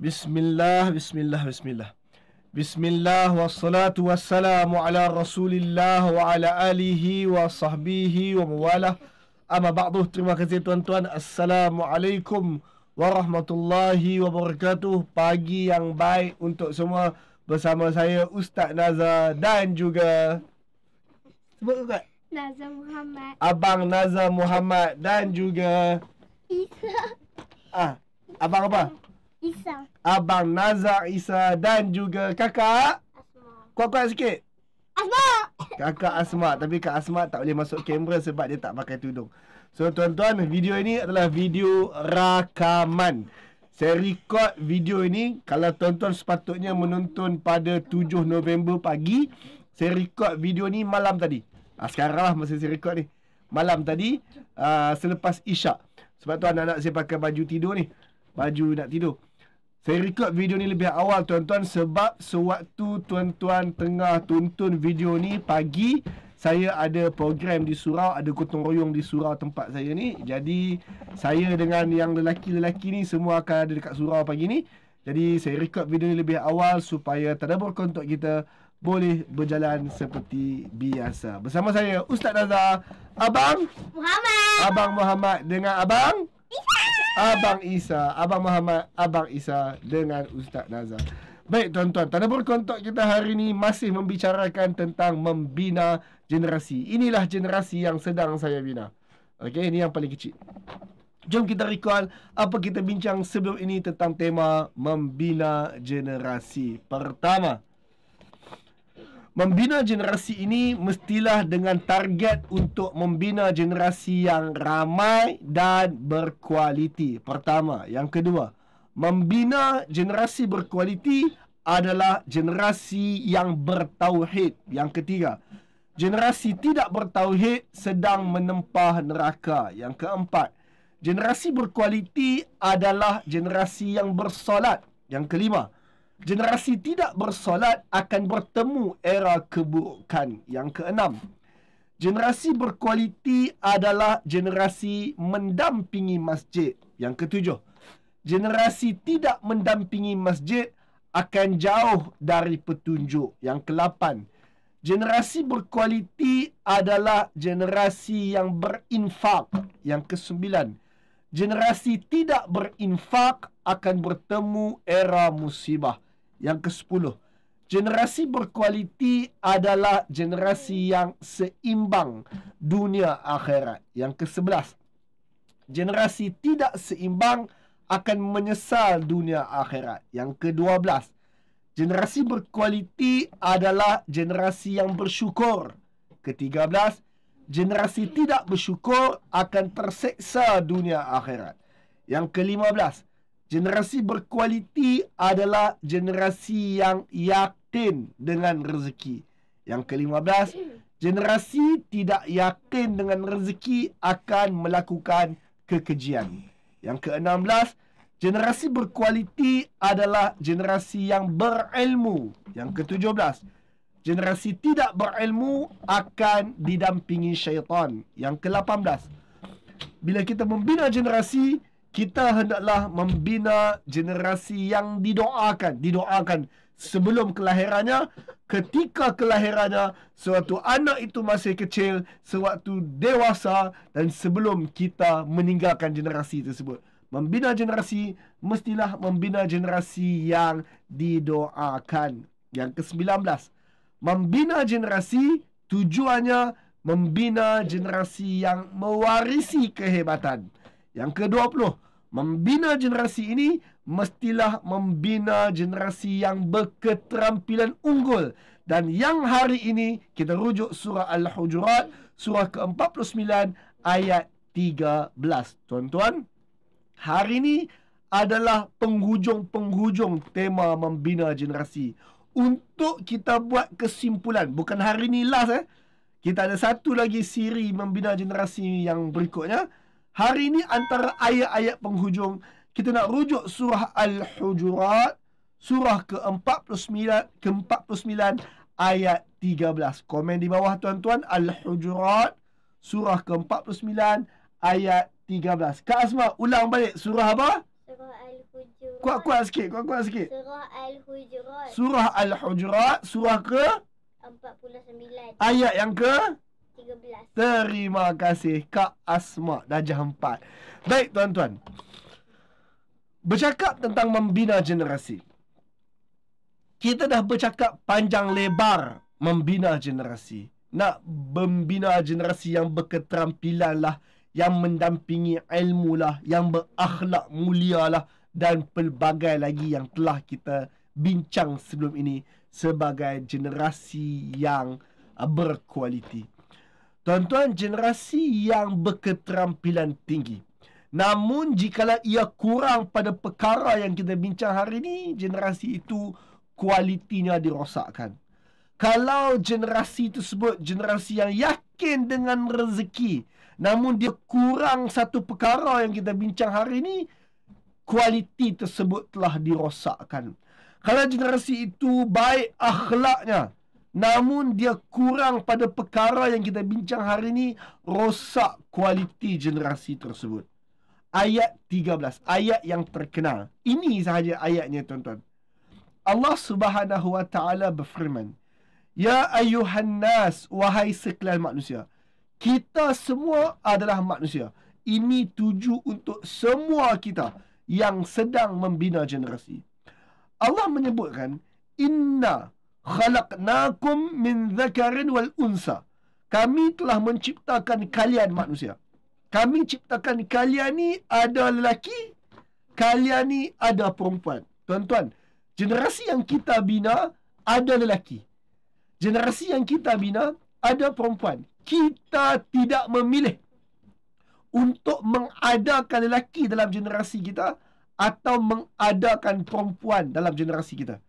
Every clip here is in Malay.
Bismillah, bismillah, bismillah. Bismillah wassalatu wassalamu ala Rasulillah wa ala alihi wa sahbihi wa mawalah. Amma ba'du. Terima kasih tuan-tuan. Assalamualaikum warahmatullahi wabarakatuh. Pagi yang baik untuk semua. Bersama saya Ustaz Nazar dan juga sebut Ustaz Nazar Muhammad, Abang Nazar Muhammad dan juga Isa. Abang apa? Isa. Abang Nazar Isa dan juga kakak Asma. kuat-kuat sikit. Asma. Kakak Asma. Tapi Kak Asma tak boleh masuk kamera sebab dia tak pakai tudung. So tuan-tuan, video ini adalah video rakaman. Saya record video ini. Kalau tuan-tuan sepatutnya menonton pada 7 November pagi, saya record video ni malam tadi. Sekarang lah masa saya record ni, malam tadi, selepas Isyak. Sebab tu anak-anak saya pakai baju tidur ni, baju nak tidur. Saya record video ni lebih awal tuan-tuan, sebab sewaktu tuan-tuan tengah tonton video ni pagi, saya ada program di surau, ada gotong royong di surau tempat saya ni. Jadi saya dengan yang lelaki-lelaki ni semua akan ada dekat surau pagi ni. Jadi saya record video ni lebih awal supaya tadabbur kontok kita boleh berjalan seperti biasa. Bersama saya Ustaz Nazar, Abang Muhammad. Abang Muhammad dengan Abang Isa. Abang Isa. Abang Muhammad, Abang Isa dengan Ustaz Nazar. Baik tuan-tuan, tadabbur kontok kita hari ni masih membicarakan tentang membina generasi. Inilah generasi yang sedang saya bina. Okey, ini yang paling kecil. Jom kita recall apa kita bincang sebelum ini tentang tema membina generasi. Pertama, membina generasi ini mestilah dengan target untuk membina generasi yang ramai dan berkualiti. Pertama. Yang kedua, membina generasi berkualiti adalah generasi yang bertauhid. Yang ketiga, generasi tidak bertauhid sedang menempah neraka. Yang keempat, generasi berkualiti adalah generasi yang bersolat. Yang kelima, generasi tidak bersolat akan bertemu era keburukan. Yang keenam, generasi berkualiti adalah generasi mendampingi masjid. Yang ketujuh, generasi tidak mendampingi masjid akan jauh dari petunjuk. Yang ke-8, generasi berkualiti adalah generasi yang berinfak. Yang ke-9, generasi tidak berinfak akan bertemu era musibah. Yang ke-10, generasi berkualiti adalah generasi yang seimbang dunia akhirat. Yang ke-11, generasi tidak seimbang akan menyesal dunia akhirat. Yang ke-12, generasi berkualiti adalah generasi yang bersyukur. Ke-13, generasi tidak bersyukur akan terseksa dunia akhirat. Yang ke-15, generasi berkualiti adalah generasi yang yakin dengan rezeki. Yang ke-15, generasi tidak yakin dengan rezeki akan melakukan kekejian. Yang ke-16, generasi berkualiti adalah generasi yang berilmu. Yang ke-17, generasi tidak berilmu akan didampingi syaitan. Yang ke-18, bila kita membina generasi, kita hendaklah membina generasi yang didoakan. Didoakan sebelum kelahirannya, ketika kelahirannya, sewaktu anak itu masih kecil, sewaktu dewasa, dan sebelum kita meninggalkan generasi tersebut. Membina generasi mestilah membina generasi yang didoakan. Yang ke-19, membina generasi tujuannya membina generasi yang mewarisi kehebatan. Yang ke-20, membina generasi ini mestilah membina generasi yang berketerampilan unggul. Dan yang hari ini kita rujuk surah Al-Hujurat, surah ke-49 ayat 13. Tuan-tuan, hari ini adalah penghujung tema membina generasi. Untuk kita buat kesimpulan, bukan hari ni last kita ada satu lagi siri membina generasi yang berikutnya. Hari ini antara ayat-ayat penghujung, kita nak rujuk surah Al-Hujurat, surah ke-49 ayat 13. Komen di bawah tuan-tuan, Al-Hujurat, surah ke-49 ayat 13. Kak Asma, ulang balik surah apa? Surah Al-Hujurat Kuat-kuat sikit, kuat-kuat sikit. Surah Al-Hujurat. Surah Al-Hujurat, surah ke? 49. Ayat yang ke? 13. Terima kasih Kak Asma, darjah 4. Baik tuan-tuan. Bercakap tentang membina generasi. Kita dah bercakap panjang lebar membina generasi. Nak membina generasi yang berketerampilan lah, yang mendampingi ilmu lah, yang berakhlak mulia lah, dan pelbagai lagi yang telah kita bincang sebelum ini sebagai generasi yang berkualiti. Tuan-tuan, generasi yang berketerampilan tinggi. Namun jikalau ia kurang pada perkara yang kita bincang hari ini, generasi itu kualitinya dirosakkan. Kalau generasi tersebut generasi yang yakin dengan rezeki, namun dia kurang satu perkara yang kita bincang hari ini, kualiti tersebut telah dirosakkan. Kalau generasi itu baik akhlaknya, namun dia kurang pada perkara yang kita bincang hari ini, rosak kualiti generasi tersebut. Ayat 13, ayat yang terkenal. Ini sahaja ayatnya tuan-tuan. Allah Subhanahu wa taala berfirman, "Ya ayuhan nas, wahai sekalian manusia." Kita semua adalah manusia. Ini tuju untuk semua kita yang sedang membina generasi. Allah menyebutkan, "Inna khalaqnakum min dzakarin wal unsa." Kami telah menciptakan kalian manusia. Kami ciptakan kalian ni ada lelaki, kalian ni ada perempuan. Tuan-tuan, generasi yang kita bina ada lelaki. Generasi yang kita bina ada perempuan. Kita tidak memilih untuk mengadakan lelaki dalam generasi kita atau mengadakan perempuan dalam generasi kita.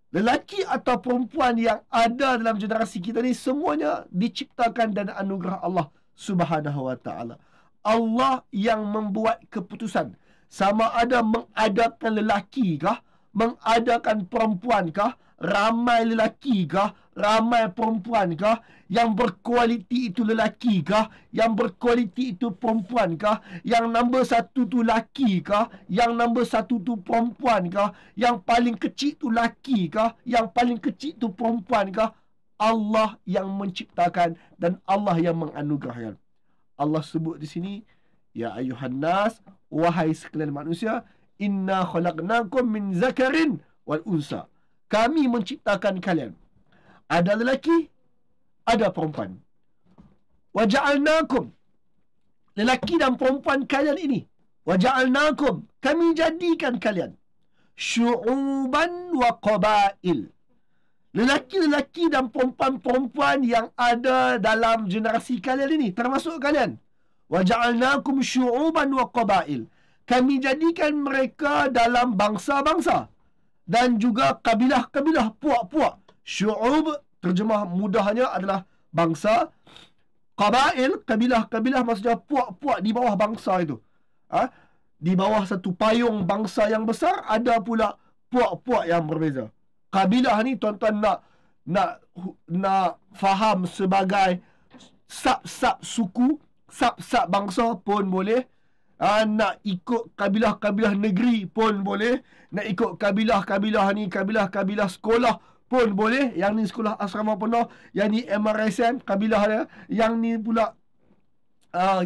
Lelaki atau perempuan yang ada dalam generasi kita ni semuanya diciptakan dan anugerah Allah Subhanahu wa taala. Allah yang membuat keputusan sama ada mengadakan lelaki kah, mengadakan perempuan kah, ramai lelaki kah, ramai perempuan kah, yang berkualiti itu lelaki kah, yang berkualiti itu perempuan kah, yang nombor satu tu lelaki kah, yang nombor satu tu perempuan kah, yang paling kecil tu lelaki kah, yang paling kecil tu perempuan kah. Allah yang menciptakan dan Allah yang menganugerahkan. Allah sebut di sini, "Ya ayuhan nas, wahai sekalian manusia, inna khalaqnakum min zakarin wal unsa." Kami menciptakan kalian. Ada lelaki, ada perempuan. Wa ja'alnakum, lelaki dan perempuan kalian ini. Wa ja'alnakum, kami jadikan kalian. Syu'uban wa qabail. Lelaki-lelaki dan perempuan-perempuan yang ada dalam generasi kalian ini, termasuk kalian. Wa ja'alnakum syu'uban wa qabail. Kami jadikan mereka dalam bangsa-bangsa dan juga kabilah-kabilah, puak-puak. Syu'ub, terjemah mudahnya adalah bangsa. Qabail, kabilah-kabilah maksudnya puak-puak di bawah bangsa itu. Di bawah satu payung bangsa yang besar, ada pula puak-puak yang berbeza. Kabilah ni tuan-tuan nak faham sebagai sab-sab suku, sab-sab bangsa pun boleh. Nak ikut kabilah-kabilah negeri pun boleh. Nak ikut kabilah-kabilah ni, kabilah-kabilah sekolah pun boleh. Yang ni sekolah asrama penuh, yang ni MRSN kabilah dia, yang ni pula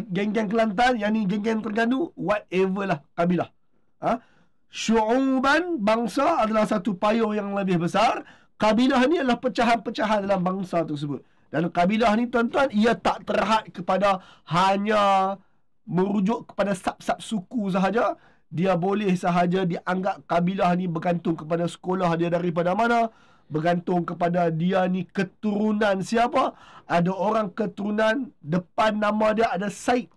geng-geng Kelantan, yang ni geng-geng Terengganu, whatever lah kabilah. Syu'uban, bangsa adalah satu payung yang lebih besar. Kabilah ni adalah pecahan-pecahan dalam bangsa tersebut. Dan kabilah ni tuan-tuan, ia tak terhad kepada hanya merujuk kepada sab-sab suku sahaja. Dia boleh sahaja dianggap kabilah ni bergantung kepada sekolah dia daripada mana, bergantung kepada dia ni keturunan siapa. Ada orang keturunan depan nama dia ada Said.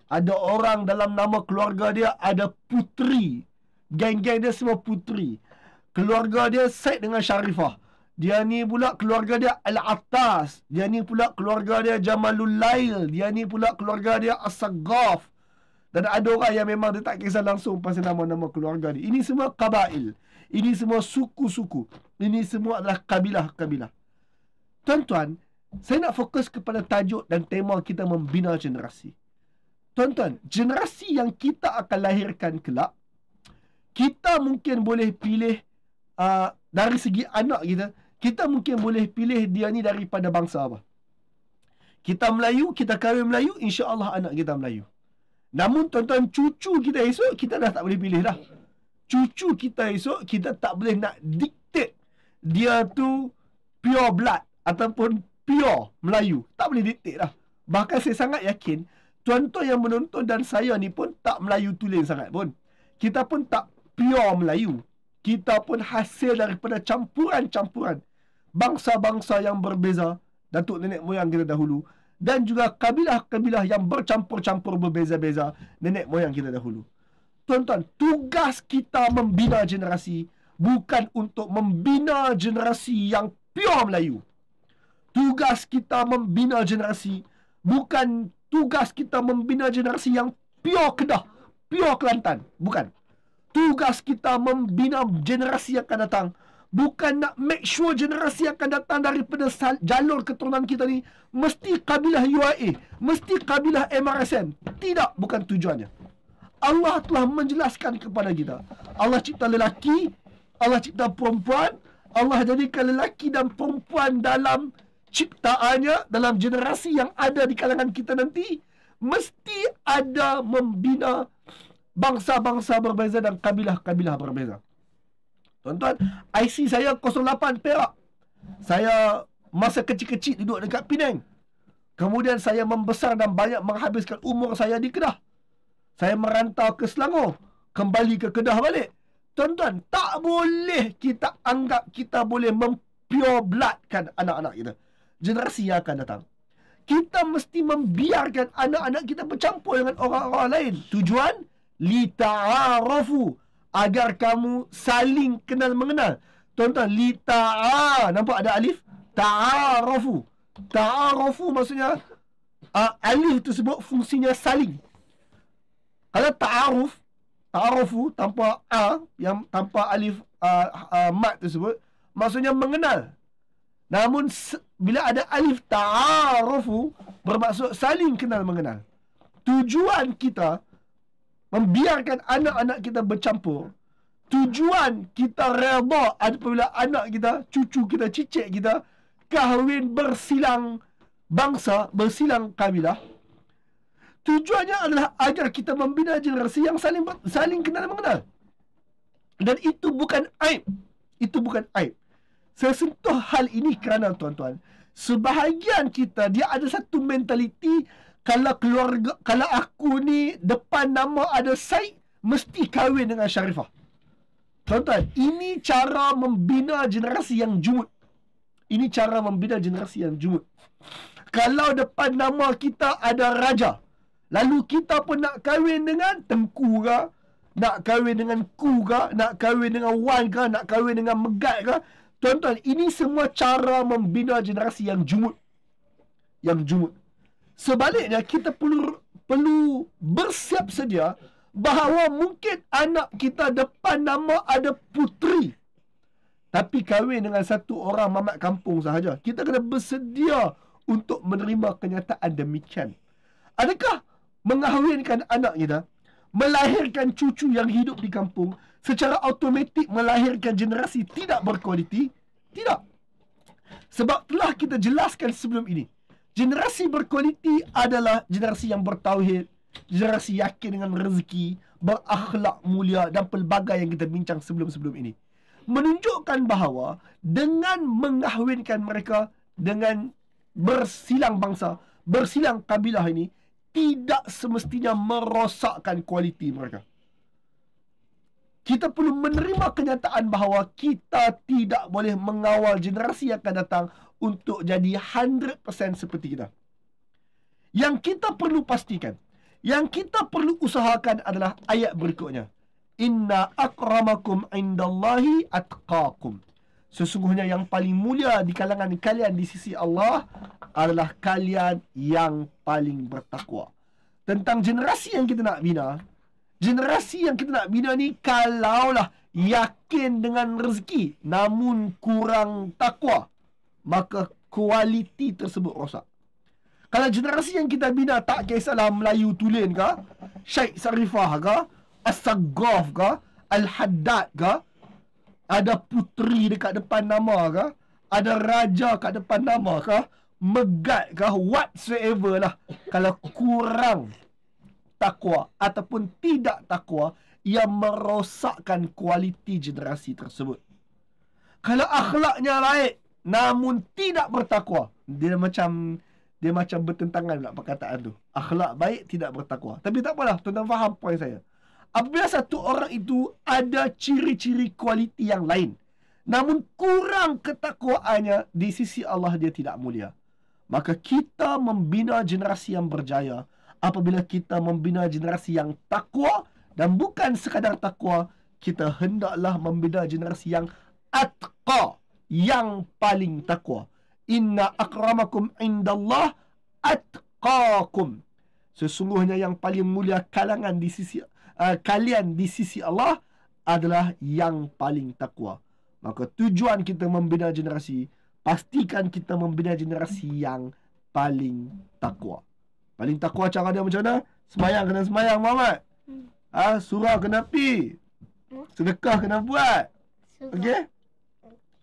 Ada orang dalam nama keluarga dia ada Putri. Geng-geng dia semua putri. Keluarga dia Said dengan Sharifah. Dia ni pula keluarga dia Al-Attas. Dia ni pula keluarga dia Jamalul Lail. Dia ni pula keluarga dia As-Saggaf. Dan ada orang yang memang dia tak kisah langsung pasal nama-nama keluarga dia. Ini semua kabail. Ini semua suku-suku. Ini semua adalah kabilah-kabilah. Tuan-tuan, saya nak fokus kepada tajuk dan tema kita membina generasi. Tuan-tuan, generasi yang kita akan lahirkan kelak, kita mungkin boleh pilih dari segi anak kita mungkin boleh pilih dia ni daripada bangsa apa. Kita Melayu, kita kahwin Melayu, insya-Allah anak kita Melayu. Namun tuan-tuan, cucu kita esok kita dah tak boleh pilih dah. Cucu kita esok kita tak boleh nak dictate dia tu pure blood ataupun pure Melayu. Tak boleh dictate dah. Bahkan saya sangat yakin tuan-tuan yang menonton dan saya ni pun tak Melayu tulen sangat pun. Kita pun tak pure Melayu. Kita pun hasil daripada campuran-campuran bangsa-bangsa yang berbeza, datuk nenek moyang kita dahulu, dan juga kabilah-kabilah yang bercampur-campur berbeza-beza nenek moyang kita dahulu. Tuan-tuan, tugas kita membina generasi bukan untuk membina generasi yang pure Melayu. Tugas kita membina generasi bukan tugas kita membina generasi yang pure Kedah, pure Kelantan. Bukan. Tugas kita membina generasi yang akan datang bukan nak make sure generasi yang akan datang daripada jalur keturunan kita ni mesti kabilah UIA, mesti kabilah MRSM. Tidak, bukan tujuannya. Allah telah menjelaskan kepada kita. Allah cipta lelaki, Allah cipta perempuan. Allah jadikan lelaki dan perempuan dalam ciptaannya, dalam generasi yang ada di kalangan kita nanti, mesti ada membina bangsa-bangsa berbeza dan kabilah-kabilah berbeza. Tuan-tuan, IC saya 08 Perak. Saya masa kecil-kecil duduk dekat Penang. Kemudian saya membesar dan banyak menghabiskan umur saya di Kedah. Saya merantau ke Selangor, kembali ke Kedah balik. Tuan-tuan, tak boleh kita anggap kita boleh pure bloodkan anak-anak kita, generasi yang akan datang. Kita mesti membiarkan anak-anak kita bercampur dengan orang-orang lain. Tujuan lita'arafu, agar kamu saling kenal mengenal. Tuan-tuan, nampak ada alif? Ta'arafu. Ta'arafu maksudnya alif tersebut fungsinya saling. Kalau ta'arufu tanpa yang tanpa alif mat tersebut maksudnya mengenal. Namun bila ada alif ta'arufu bermaksud saling kenal mengenal. Tujuan kita membiarkan anak-anak kita bercampur. Tujuan kita redha apabila anak kita, cucu kita, cicit kita kahwin bersilang bangsa, bersilang kabilah. Tujuannya adalah agar kita membina generasi yang saling kenal mengenal. Dan itu bukan aib. Itu bukan aib. Saya sentuh hal ini kerana tuan-tuan, sebahagian kita dia ada satu mentaliti, kalau keluarga, kalau aku ni depan nama ada Said, mesti kahwin dengan Sharifah. Tuan-tuan, ini cara membina generasi yang jumut. Ini cara membina generasi yang jumut. Kalau depan nama kita ada Raja, lalu kita pun nak kahwin dengan Tengku ke, nak kahwin dengan Ku ke, nak kahwin dengan Wan ke, nak kahwin dengan Megat ke. Tuan-tuan, ini semua cara membina generasi yang jumut. Yang jumut. Sebaliknya, kita perlu bersiap sedia bahawa mungkin anak kita depan nama ada puteri, tapi kahwin dengan satu orang mamat kampung sahaja. Kita kena bersedia untuk menerima kenyataan demikian. Adakah mengahwinkan anak kita, melahirkan cucu yang hidup di kampung, secara automatik melahirkan generasi tidak berkualiti? Tidak. Sebab telah kita jelaskan sebelum ini, generasi berkualiti adalah generasi yang bertauhid, generasi yakin dengan rezeki, berakhlak mulia dan pelbagai yang kita bincang sebelum-sebelum ini. Menunjukkan bahawa dengan mengahwinkan mereka dengan bersilang bangsa, bersilang kabilah ini, tidak semestinya merosakkan kualiti mereka. Kita perlu menerima kenyataan bahawa kita tidak boleh mengawal generasi yang akan datang untuk jadi 100% seperti kita. Yang kita perlu pastikan, yang kita perlu usahakan adalah ayat berikutnya. Inna akramakum indallahi atqakum. Sesungguhnya yang paling mulia di kalangan kalian di sisi Allah adalah kalian yang paling bertakwa. Tentang generasi yang kita nak bina, generasi yang kita nak bina ni kalaulah yakin dengan rezeki namun kurang takwa, maka kualiti tersebut rosak. Kalau generasi yang kita bina tak kisahlah Melayu tulen ke, Syed Sarifah ke, As-Saggaf ke, Al-Haddad ke, ada puteri dekat depan nama ke, ada raja kat depan nama ke, megat ke, whatsoever lah, kalau kurang takwa ataupun tidak takwa, yang merosakkan kualiti generasi tersebut. Kalau akhlaknya baik namun tidak bertakwa, dia macam bertentangan pula perkataan tu. Akhlak baik tidak bertakwa. Tapi tak apalah, tuan-tuan faham poin saya. Apabila satu orang itu ada ciri-ciri kualiti yang lain, namun kurang ketakwaannya, di sisi Allah dia tidak mulia. Maka kita membina generasi yang berjaya apabila kita membina generasi yang takwa, dan bukan sekadar takwa, kita hendaklah membina generasi yang atqa, yang paling takwa. Inna akramakum indallah atqakum. Sesungguhnya yang paling mulia kalangan di sisi kalian di sisi Allah adalah yang paling takwa. Maka tujuan kita membina generasi, pastikan kita membina generasi yang paling takwa. Paling takwa cara dia macam mana? Semayang kena semayang, Muhammad. Surah kena pi. Sedekah kena buat. Okey?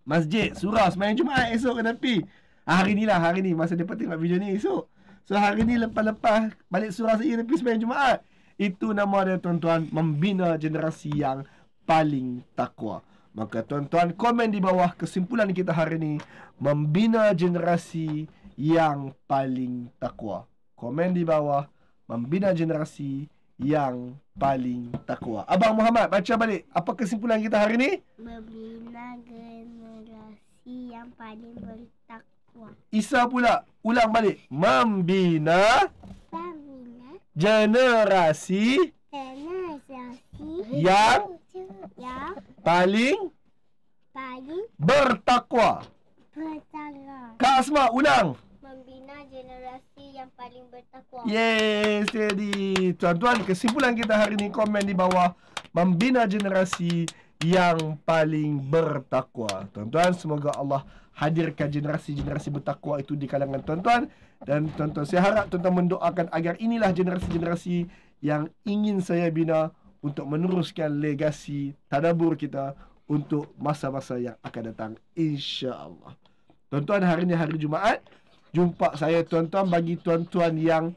Masjid, surah, semayang Jumaat, esok kena pi. Hari ni masa depa tengok video ni esok. So hari ni lepas balik surah saya kena pi semayang Jumaat. Itu nama dia, tuan-tuan, membina generasi yang paling takwa. Maka tuan-tuan komen di bawah kesimpulan kita hari ni, membina generasi yang paling takwa. Komen di bawah, membina generasi yang paling takwa. Abang Muhammad, baca balik. Apa kesimpulan kita hari ni? Membina generasi yang paling bertakwa. Isa pula, ulang balik. Membina generasi yang paling bertakwa. Kak Asma, ulang. Membina generasi yang paling bertakwa. Yes, jadi tuan-tuan, kesimpulan kita hari ni, komen di bawah, membina generasi yang paling bertakwa. Tuan-tuan, semoga Allah hadirkan generasi-generasi bertakwa itu di kalangan tuan-tuan. Dan tuan-tuan, saya harap tuan-tuan mendoakan agar inilah generasi-generasi yang ingin saya bina untuk meneruskan legasi tadabbur kita untuk masa-masa yang akan datang, insya-Allah. Tuan-tuan, hari ni hari Jumaat. Jumpa saya, tuan-tuan, bagi tuan-tuan yang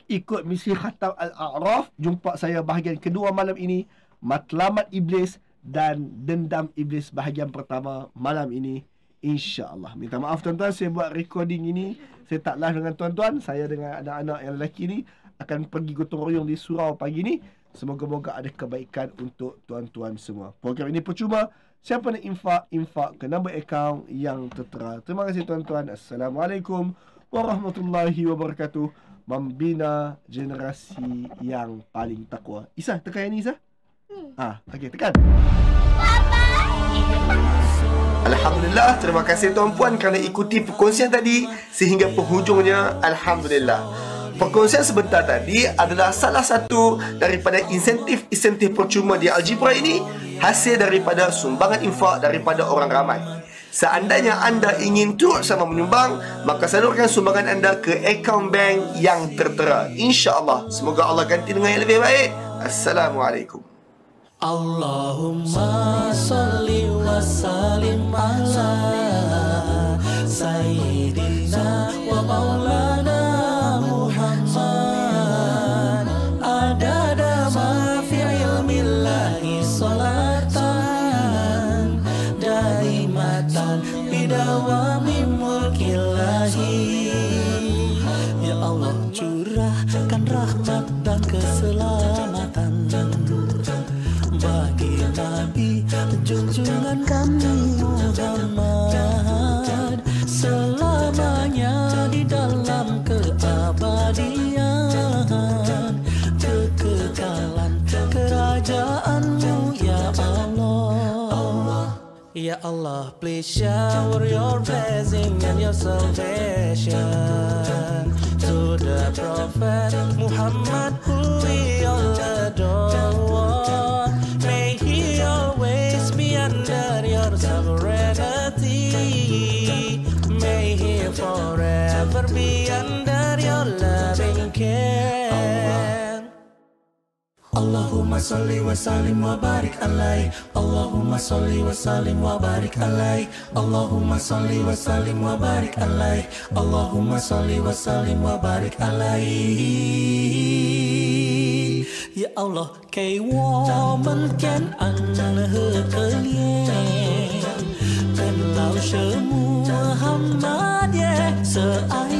ikut misi Khatam Al-A'raf, jumpa saya bahagian kedua malam ini, Matlamat Iblis dan Dendam Iblis bahagian pertama malam ini, insya-Allah. Minta maaf tuan-tuan, saya buat recording ini, saya tak live dengan tuan-tuan. Saya dengan anak-anak yang lelaki ni akan pergi gotong royong di surau pagi ni. Semoga-moga ada kebaikan untuk tuan-tuan semua. Program ini percuma. Siapa nak infak ke nombor akaun yang tertera. Terima kasih tuan-tuan. Assalamualaikum warahmatullahi wabarakatuh. Membina generasi yang paling takwa. Isa, tekan yang ni, Isa. Okey, tekan. Alhamdulillah, terima kasih tuan-puan kerana ikuti perkongsian tadi sehingga penghujungnya. Alhamdulillah. Perkongsian sebentar tadi adalah salah satu daripada insentif percuma di Algebra ini, hasil daripada sumbangan infak daripada orang ramai. Seandainya anda ingin turut sama menyumbang, maka salurkan sumbangan anda ke akaun bank yang tertera. InsyaAllah, semoga Allah ganti dengan yang lebih baik. Assalamualaikum. Allahumma salli wa sallim ala Sayyidina wa maulana Muhammad, adada ma fi ilmillahi salatan daimatan bidawami mulkillahi. Ya Allah, curahkan rahmat dan keselamatan bagi Nabi junjungan kami Muhammad, selamanya di dalam keabadian, kekekalan kerajaan-Mu ya Allah. Ya Allah, please shower your blessing and your salvation to the Prophet Muhammad, who we all adore. May he always be under your sovereignty. May he forever be under your loving care. Allahumma salli wa sallim wa barik alaihi. Allahumma salli wa sallim wa barik alaihi. Allahumma salli wa sallim wa barik alaihi. Allahumma salli wa sallim wa barik alaihi. Ya Allah, 给我们感恩和可怜，跟老舍穆罕默德是爱。